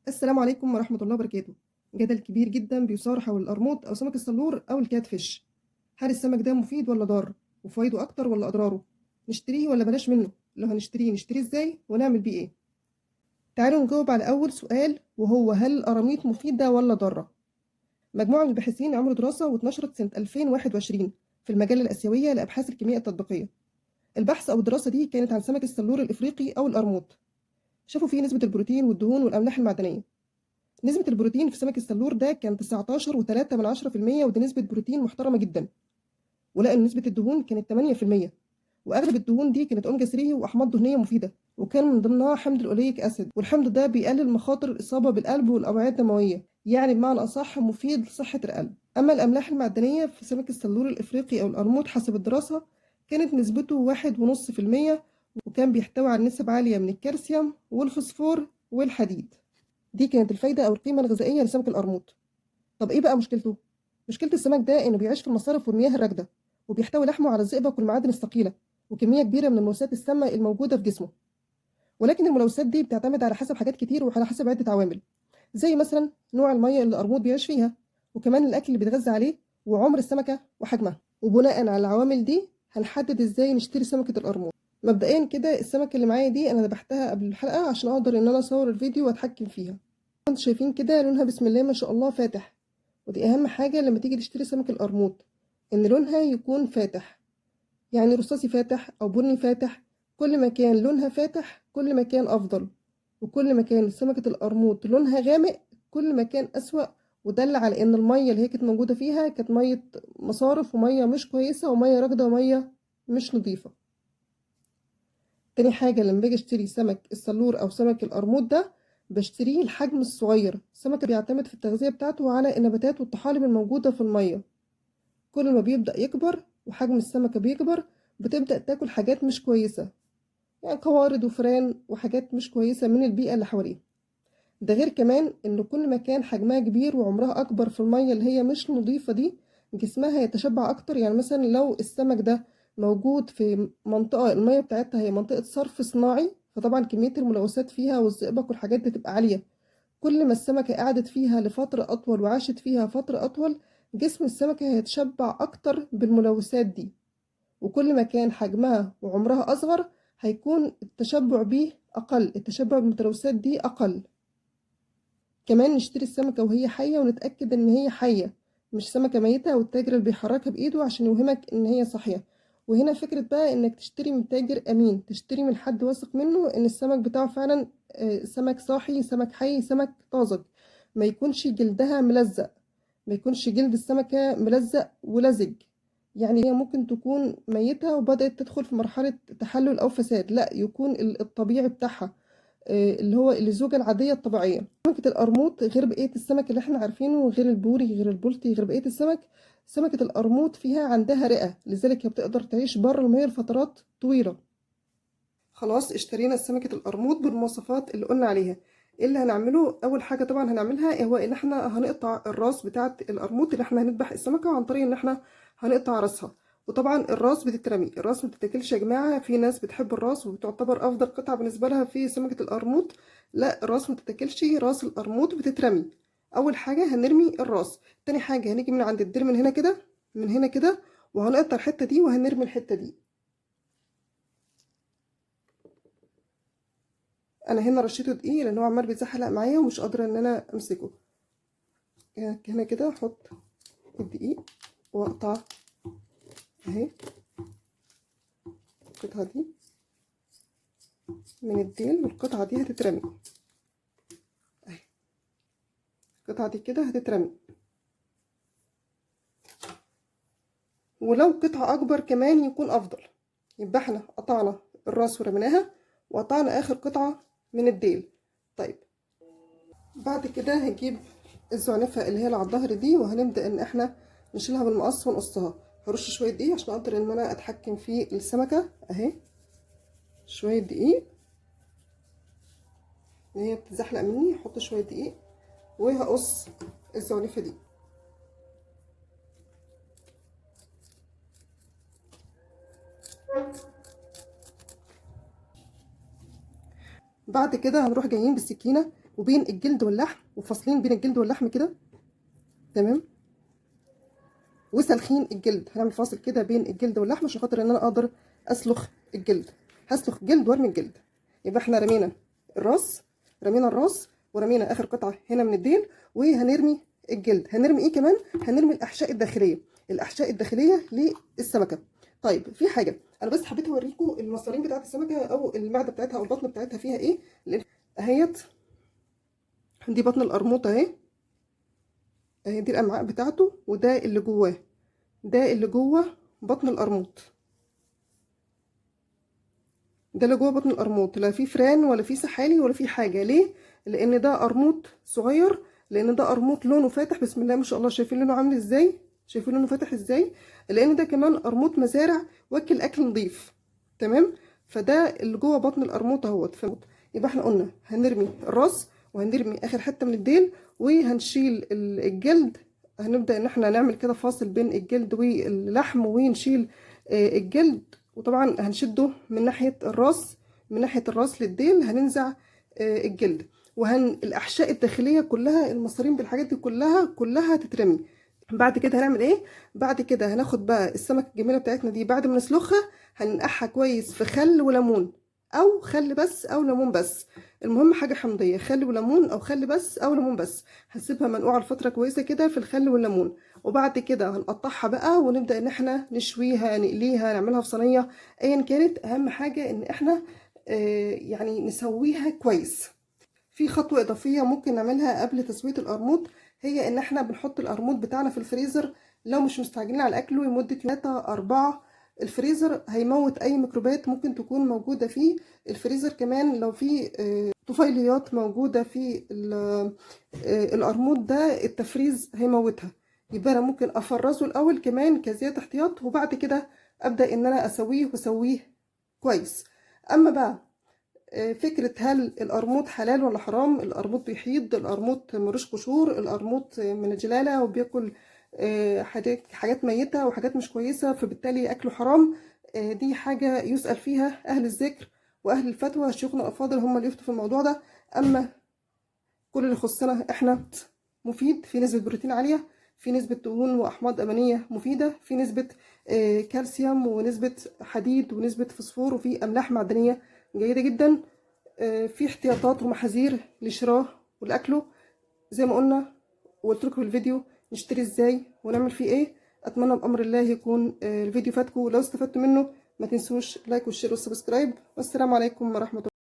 السلام عليكم ورحمة الله وبركاته. جدل كبير جدا بيثار حول القرموط أو سمك السلور أو الكات فيش. هل السمك ده مفيد ولا ضار؟ وفوائده أكتر ولا أضراره؟ نشتريه ولا بلاش منه؟ لو هنشتريه نشتريه إزاي ونعمل بيه إيه؟ تعالوا نجاوب على أول سؤال، وهو هل القراميط مفيدة ولا ضارة؟ مجموعة من الباحثين عملوا دراسة واتنشرت سنة 2021 في المجلة الآسيوية لأبحاث الكيمياء التطبيقية. البحث أو الدراسة دي كانت عن سمك السلور الإفريقي أو القرموط. شافوا فيه نسبة البروتين والدهون والأملاح المعدنية. نسبة البروتين في سمك السلور ده كان 19.3%، ودي نسبة بروتين محترمة جدا. ولقى إن نسبة الدهون كانت 8%، وأغلب الدهون دي كانت أوميجا 3 وأحماض دهنية مفيدة، وكان من ضمنها حمض الأوليك أسيد، والحمض ده بيقلل مخاطر الإصابة بالقلب والأوعية الدموية، يعني بمعنى أصح مفيد لصحة القلب. أما الأملاح المعدنية في سمك السلور الإفريقي أو القرموط حسب الدراسة كانت نسبته 1.5%، وكان بيحتوي على نسب عالية من الكالسيوم والفوسفور والحديد. دي كانت الفايدة أو القيمة الغذائية لسمك القرموط. طب إيه بقى مشكلته؟ مشكلة السمك ده إنه بيعيش في المصارف والمياه الراكدة، وبيحتوي لحمه على الزئبق والمعادن الثقيلة وكمية كبيرة من الملوثات السامة الموجودة في جسمه. ولكن الملوثات دي بتعتمد على حسب حاجات كتير وعلى حسب عدة عوامل، زي مثلا نوع المية اللي القرموط بيعيش فيها، وكمان الأكل اللي بيتغذى عليه، وعمر السمكة وحجمها. وبناء على العوامل دي هنحدد إزاي نشتري سمكة القرموط. مبدئيا كده السمكة اللي معايا دي أنا ذبحتها قبل الحلقة عشان أقدر إن أنا أصور الفيديو وأتحكم فيها. انتوا شايفين كده لونها بسم الله ما شاء الله فاتح، ودي اهم حاجة لما تيجي تشتري سمك القرموط، ان لونها يكون فاتح، يعني رصاصي فاتح او بني فاتح. كل ما كان لونها فاتح كل ما كان افضل، وكل ما كان سمكة القرموط لونها غامق كل ما كان اسوأ، ودل على ان المية اللي هي كانت موجودة فيها كانت مية مصارف ومية مش كويسة ومية راكدة ومية مش نظيفة. تاني حاجة لما باجي اشتري سمك السلور او سمك القرموط ده بشتريه الحجم الصغير. السمك بيعتمد في التغذية بتاعته على النباتات والطحالب الموجودة في المية. كل ما بيبدأ يكبر وحجم السمكة بيكبر بتبدأ تاكل حاجات مش كويسة، يعني قوارض وفران وحاجات مش كويسة من البيئة اللي حواليه. ده غير كمان ان كل ما كان حجمها كبير وعمرها اكبر في المية اللي هي مش نظيفة دي جسمها يتشبع اكتر. يعني مثلا لو السمك ده موجود في منطقة المية بتاعتها هي منطقة صرف صناعي، فطبعا كمية الملوثات فيها والزئبق والحاجات دي تبقى عالية. كل ما السمكة قعدت فيها لفترة أطول وعاشت فيها فترة أطول جسم السمكة هيتشبع أكتر بالملوثات دي. وكل ما كان حجمها وعمرها أصغر هيكون التشبع بيه أقل، التشبع بالملوثات دي أقل. كمان نشتري السمكة وهي حية ونتأكد إن هي حية، مش سمكة ميتة والتاجر اللي بيحركها بإيده عشان يوهمك إن هي صحية. وهنا فكرة بقى إنك تشتري من تاجر أمين، تشتري من حد واثق منه إن السمك بتاعه فعلا سمك صاحي، سمك حي، سمك طازج. ما يكونش جلدها ملزق، ما يكونش جلد السمكة ملزق ولزج، يعني هي ممكن تكون ميتة وبدأت تدخل في مرحلة تحلل أو فساد. لا، يكون الطبيعي بتاعها اللي هو الزوجة العادية الطبيعية. سمكة القرموط غير بقية السمك اللي احنا عارفينه، غير البوري غير البلطي غير بقية السمك. سمكة القرموط فيها عندها رئة، لذلك هي بتقدر تعيش بره المية لفترات طويلة. خلاص اشترينا سمكة القرموط بالمواصفات اللي قلنا عليها. ايه اللي هنعمله؟ اول حاجة طبعا هنعملها هو ان احنا هنقطع الراس بتاعة القرموط اللي احنا هنذبح السمكة عن طريق ان احنا هنقطع راسها. وطبعا الراس بتترمي، الراس ما بتتاكلش يا جماعة. في ناس بتحب الراس وبتعتبر افضل قطعة بالنسبة لها في سمكة القرموط. لا، الراس ما بتتاكلش، راس القرموط بتترمي. اول حاجة هنرمي الراس. تاني حاجة هنيجي من عند الديل من هنا كده، من هنا كده، وهنقطع الحتة دي وهنرمي الحتة دي. انا هنا رشيته دقيق لان هو عمال بيتزحلق معايا ومش قادره ان انا امسكه. هنا كده احط الدقيق واقطع اهي القطعه دي من الديل، والقطعه دي هتترمي اهي. القطعه دي كده هتترمي، ولو قطعه اكبر كمان يكون افضل. يبقى احنا قطعنا الراس ورميناها، وقطعنا اخر قطعه من الديل. طيب بعد كده هنجيب الزعنفة اللي هي اللي على الظهر دي، وهنبدأ ان احنا نشيلها بالمقص ونقصها. هرش شوية دقيق عشان اقدر ان انا اتحكم في السمكة اهي. شوية دقيق، ان هي بتزحلق مني هحط شوية دقيق وهقص الزعنفة دي. بعد كده هنروح جايين بالسكينة وبين الجلد واللحم، وفاصلين بين الجلد واللحم كده، تمام، وسلخين الجلد. هنعمل فاصل كده بين الجلد واللحم عشان خاطر ان انا اقدر اسلخ الجلد. هسلخ الجلد وارمي الجلد. يبقى احنا رمينا الراس، ورمينا اخر قطعه هنا من الديل، وهنرمي الجلد. هنرمي ايه كمان؟ هنرمي الاحشاء الداخليه، للسمكه. طيب في حاجه انا بس حبيت اوريكم المصارين بتاعت السمكه او المعده بتاعتها او البطن بتاعتها فيها ايه. اهيت دي بطن القرموط اهي، دي الامعاء بتاعته، وده اللي جواه، ده اللي جوه بطن القرموط، ده اللي جوه بطن القرموط. لا في فران ولا في سحالي ولا في حاجه. ليه؟ لان ده قرموط صغير، لان ده قرموط لونه فاتح، بسم الله ما شاء الله. شايفين لونه عامل ازاي؟ شايفين لونه فاتح ازاي؟ لان ده كمان قرموط مزارع واكل اكل نظيف، تمام. فده اللي جوه بطن القرموط اهوت. يبقى احنا قلنا هنرمي الراس، وهنرمي اخر حته من الديل، وهنشيل الجلد. هنبدا ان احنا نعمل كده فاصل بين الجلد واللحم، ونشيل الجلد. وطبعا هنشده من ناحيه الراس، للديل، هننزع الجلد. الاحشاء الداخليه كلها، المصارين بالحاجات دي كلها تترمي. بعد كده هنعمل ايه؟ بعد كده هناخد بقى السمك الجميله بتاعتنا دي، بعد ما نسلخها هننقعها كويس في خل وليمون، او خل بس او ليمون بس. المهم حاجه حمضيه، خل وليمون، او خل بس او ليمون بس. هنسيبها منقوعه لفتره كويسه كده في الخل والليمون. وبعد كده هنقطعها بقى، ونبدا ان احنا نشويها، نقليها، نعملها في صينيه، ايا كانت. اهم حاجه ان احنا يعني نسويها كويس. في خطوة إضافية ممكن نعملها قبل تسوية القرموط، هي إن إحنا بنحط القرموط بتاعنا في الفريزر لو مش مستعجلين على أكله لمدة 3-4. الفريزر هيموت أي ميكروبات ممكن تكون موجودة فيه. الفريزر كمان لو في طفيليات موجودة في القرموط ده، التفريز هيموتها. يبقى أنا ممكن أفرزه الأول كمان كزيادة احتياط، وبعد كده أبدأ إن أنا أسويه كويس. أما بقى فكرة هل القرموط حلال ولا حرام؟ القرموط بيحيض، القرموط ملوش قشور، القرموط من الجلالة وبياكل حاجات ميتة وحاجات مش كويسة، فبالتالي أكله حرام. دي حاجة يسأل فيها أهل الذكر وأهل الفتوى، شيوخنا الأفاضل هم اللي يفتوا في الموضوع ده. أما كل اللي يخصنا إحنا، مفيد، في نسبة بروتين عالية، في نسبة دهون وأحماض أمينية مفيدة، في نسبة كالسيوم ونسبة حديد ونسبة فوسفور، وفي أملاح معدنية جيدة جدا. في احتياطات ومحاذير لشراه ولأكله زي ما قلنا وقلت لكم في الفيديو نشتري ازاي ونعمل فيه ايه. اتمنى بأمر الله يكون الفيديو فاتكم، ولو استفدتوا منه ما تنسوش لايك والشير والسبسكرايب. والسلام عليكم ورحمة الله.